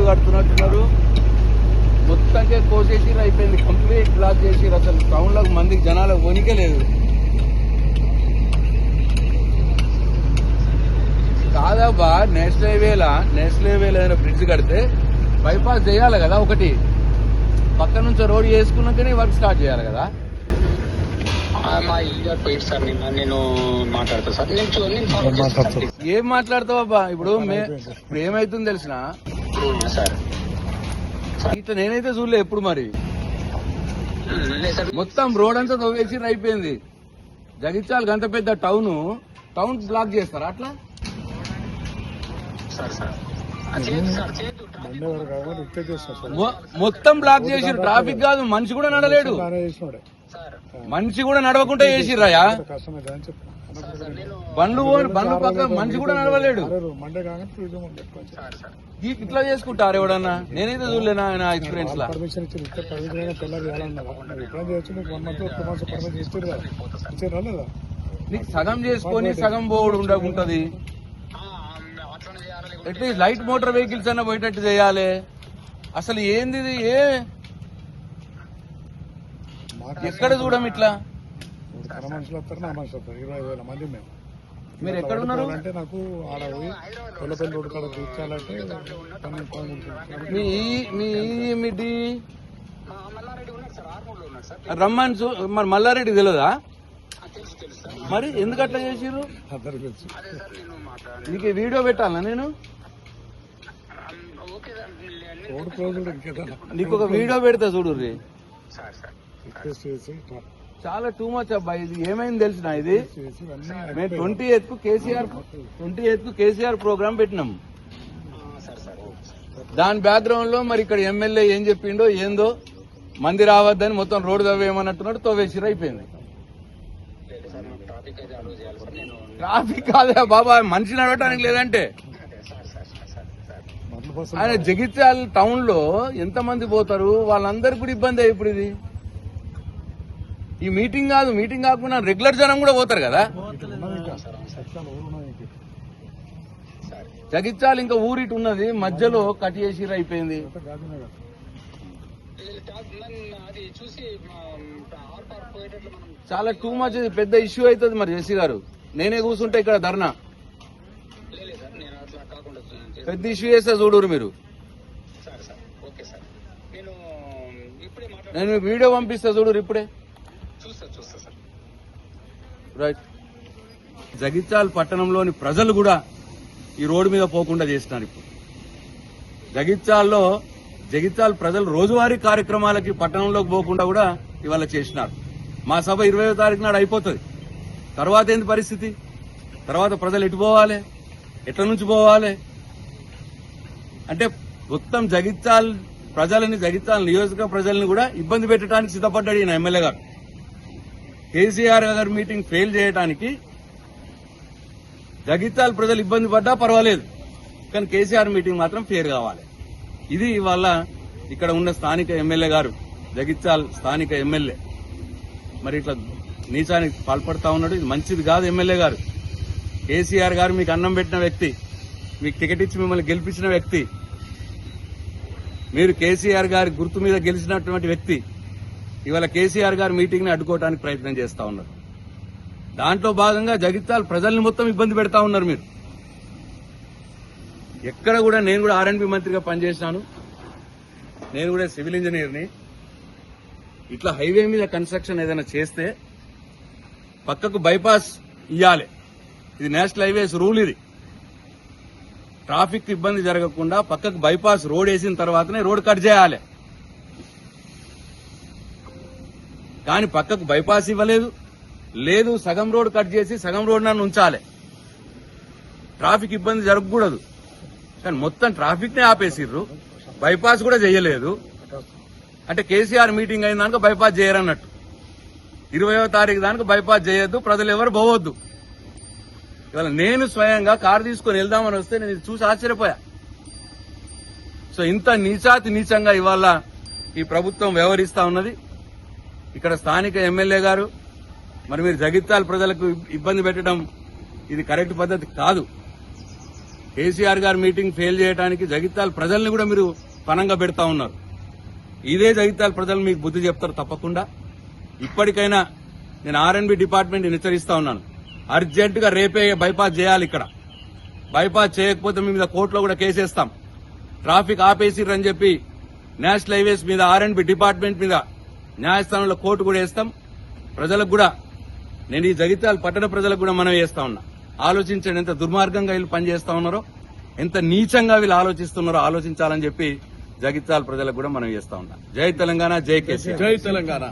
కడుతున్నట్టున్నారు. మొత్తంగా కోసేసి అయిపోయింది, కంప్లీట్ బ్లాక్ చేసి అసలు టౌన్ లో మందికి జనాలకు వణికే లేదు. కాదబ్బా, నేషనల్ హైవేలా ఏదైనా బ్రిడ్జ్ కడితే బైపాస్ చేయాలి కదా, ఒకటి పక్క నుంచి రోడ్ చేసుకున్నాకనే వర్క్ స్టార్ట్ చేయాలి కదా. నేను మాట్లాడతా సార్. ఏం మాట్లాడతావబ్బా? ఇప్పుడు ఏమైతుంది తెలిసిన ఇట్లా నేనైతే చూడలే ఎప్పుడు. మరి మొత్తం రోడ్ అంతా తవ్వేసి అయిపోయింది. జగిత్యాల గంత పెద్ద టౌన్ బ్లాక్ చేస్తారా అట్లా? మొత్తం బ్లాక్ చేసి ట్రాఫిక్ కాదు, మనిషి కూడా నడలేడు. మనిషి కూడా నడవకుండా చేసిర్రాయా? బండ్లు పక్క మనిషి కూడా నడవలేడు. ఇట్లా చేసుకుంటారు ఎవడన్నా? నేనైతే చూడలేనా నా ఎక్స్పీరియన్స్ లా. నీకు సగం చేసుకొని సగం పోవడం ఉండకుంటది. అట్లీస్ట్ లైట్ మోటార్ వెహికల్స్ అన్నా పోయేటట్టు చేయాలి. అసలు ఏంది ఇది? ఎక్కడ చూడం ఇట్లా. మీరు ఎక్కడ ఉన్నారు? రమ్మని మరి మల్లారెడ్డి తెలియదా? మరి ఎందుకు అట్లా చేసిర్రు? నీకు వీడియో పెట్టాలనా నేను? నీకు ఒక వీడియో పెడతా చూడు. చాలా టూ మచ్ అబ్బాయి. ఇది ఏమైంది తెలిసిన? ఇది మేము 28th కు కేసీఆర్ ప్రోగ్రామ్ పెట్టినాం. దాని బ్యాక్గ్రౌండ్ లో మరి ఇక్కడ ఎమ్మెల్యే ఏం చెప్పిండో ఏందో, మంది రావద్దని మొత్తం రోడ్డు తవ్వేయమన్నట్టున్నాడు. తవ్వేసిరు, అయిపోయింది. ట్రాఫిక్ కాదా బాబా, మనిషి నడవటానికి లేదంటే. ఆయన జగిత్యాల టౌన్ లో ఎంత మంది పోతారు, వాళ్ళందరికీ కూడా ఇబ్బంది. ఇప్పుడు ఇది ఈ మీటింగ్ కాదు, మీటింగ్ కాకుండా రెగ్యులర్ జనం కూడా పోతారు కదా. జగిత్యాల ఇంకా ఊరిటి ఉన్నది, మధ్యలో కట్ చేసి అయిపోయింది. చాలా టూ మచ్, పెద్ద ఇష్యూ అవుతుంది. మరి జేసీ గారు, నేనే కూర్చుంటే ఇక్కడ ధర్నా పెద్ద ఇష్యూ చేస్తే చూడరు మీరు. నేను వీడియో పంపిస్తా చూడరు ఇప్పుడే. రైట్. జగిత్యాల పట్టణంలోని ప్రజలు కూడా ఈ రోడ్డు మీద పోకుండా చేస్తున్నారు. ఇప్పుడు జగిత్యాల ప్రజలు రోజువారీ కార్యక్రమాలకి పట్టణంలోకి పోకుండా కూడా ఇవాళ చేసినారు. మా సభ 20వ తారీఖు నాడు అయిపోతుంది. తర్వాత ఏంది పరిస్థితి? తర్వాత ప్రజలు ఎటు పోవాలి? ఎట్ల నుంచి పోవాలి? అంటే మొత్తం జగిత్యాల నియోజక ప్రజల్ని కూడా ఇబ్బంది పెట్టడానికి సిద్ధపడ్డాడు ఈయన ఎమ్మెల్యే గారు. కేసీఆర్ గారి మీటింగ్ ఫెయిల్ చేయడానికి జగిత్యాల ప్రజలు ఇబ్బంది పడ్డా పర్వాలేదు, కానీ కేసీఆర్ మీటింగ్ మాత్రం ఫెయిర్ కావాలి. ఇది ఇవాళ ఇక్కడ ఉన్న స్థానిక ఎమ్మెల్యే గారు, జగిత్యాల స్థానిక ఎమ్మెల్యే మరి ఇట్లా నీచానికి పాల్పడతా ఉన్నాడు. ఇది మంచిది కాదు. ఎమ్మెల్యే గారు, కేసీఆర్ గారు మీకు అన్నం పెట్టిన వ్యక్తి, మీకు టికెట్ ఇచ్చి మిమ్మల్ని గెలిపించిన వ్యక్తి, మీరు కేసీఆర్ గారి గుర్తు మీద గెలిచినటువంటి వ్యక్తి. ఇవాళ కేసీఆర్ గారి మీటింగ్ ని అడ్డుకోవడానికి ప్రయత్నం చేస్తా ఉన్నారు. దాంట్లో భాగంగా జగిత్యాల ప్రజల్ని మొత్తం ఇబ్బంది పెడతా ఉన్నారు మీరు. ఎక్కడ కూడా నేను కూడా ఆర్ఎండ్బి మంత్రిగా పనిచేసినాను, నేను కూడా సివిల్ ఇంజనీర్ని. ఇట్లా హైవే మీద కన్స్ట్రక్షన్ ఏదైనా చేస్తే పక్కకు బైపాస్ ఇవ్వాలి. ఇది నేషనల్ హైవేస్ రూల్. ఇది ట్రాఫిక్ ఇబ్బంది జరగకుండా పక్కకు బైపాస్ రోడ్ వేసిన తర్వాతనే రోడ్ కట్ చేయాలి. కానీ పక్కకు బైపాస్ ఇవ్వలేదు, లేదు సగం రోడ్ కట్ చేసి సగం రోడ్ నన్ను ఉంచాలి. ట్రాఫిక్ ఇబ్బంది జరగకూడదు, కానీ మొత్తం ట్రాఫిక్ నే ఆపేసిర్రు. బైపాస్ కూడా చేయలేదు. అంటే కేసీఆర్ మీటింగ్ అయిన దానికి బైపాస్ చేయరన్నట్టు. 20వ తారీఖు దానికి బైపాస్ చేయొద్దు, ప్రజలు ఎవరు పోవద్దు. ఇవాళ నేను స్వయంగా కారు తీసుకుని వెళ్దామని వస్తే నేను చూసి ఆశ్చర్యపోయా. సో ఇంత నీచంగా ఇవాళ ఈ ప్రభుత్వం వ్యవహరిస్తా ఉన్నది. ఇక్కడ స్థానిక ఎమ్మెల్యే గారు, మరి మీరు జగిత్యాల ప్రజలకు ఇబ్బంది పెట్టడం ఇది కరెక్ట్ పద్ధతి కాదు. కేసీఆర్ గారు మీటింగ్ ఫెయిల్ చేయడానికి జగిత్యాల ప్రజల్ని కూడా మీరు పనంగా పెడతా ఉన్నారు. ఇదే జగిత్యాల ప్రజలు మీకు బుద్ధి చెప్తారు తప్పకుండా. ఇప్పటికైనా నేను ఆర్ఎండ్బి డిపార్ట్మెంట్ హెచ్చరిస్తా ఉన్నాను, అర్జెంట్ గా రేపే బైపాస్ చేయాలి. ఇక్కడ బైపాస్ చేయకపోతే మీ మీద కోర్టులో కూడా కేసేస్తాం. ట్రాఫిక్ ఆపేసిర్రని చెప్పి నేషనల్ హైవేస్ మీద ఆర్ఎండ్బి డిపార్ట్మెంట్ మీద న్యాయస్థానంలో కోర్టు కూడా వేస్తాం. ప్రజలకు కూడా నేను ఈ జగిత్యాల పట్టణ ప్రజలకు కూడా మనం వేస్తా ఉన్నా, ఆలోచించండి ఎంత దుర్మార్గంగా వీళ్ళు పనిచేస్తా ఉన్నారో, ఎంత నీచంగా వీళ్ళు ఆలోచిస్తున్నారో ఆలోచించాలని చెప్పి జగిత్యాల ప్రజలకు కూడా మనం చేస్తా ఉన్నా. జై తెలంగాణ, జై కేసీఆర్. జై తెలంగాణ.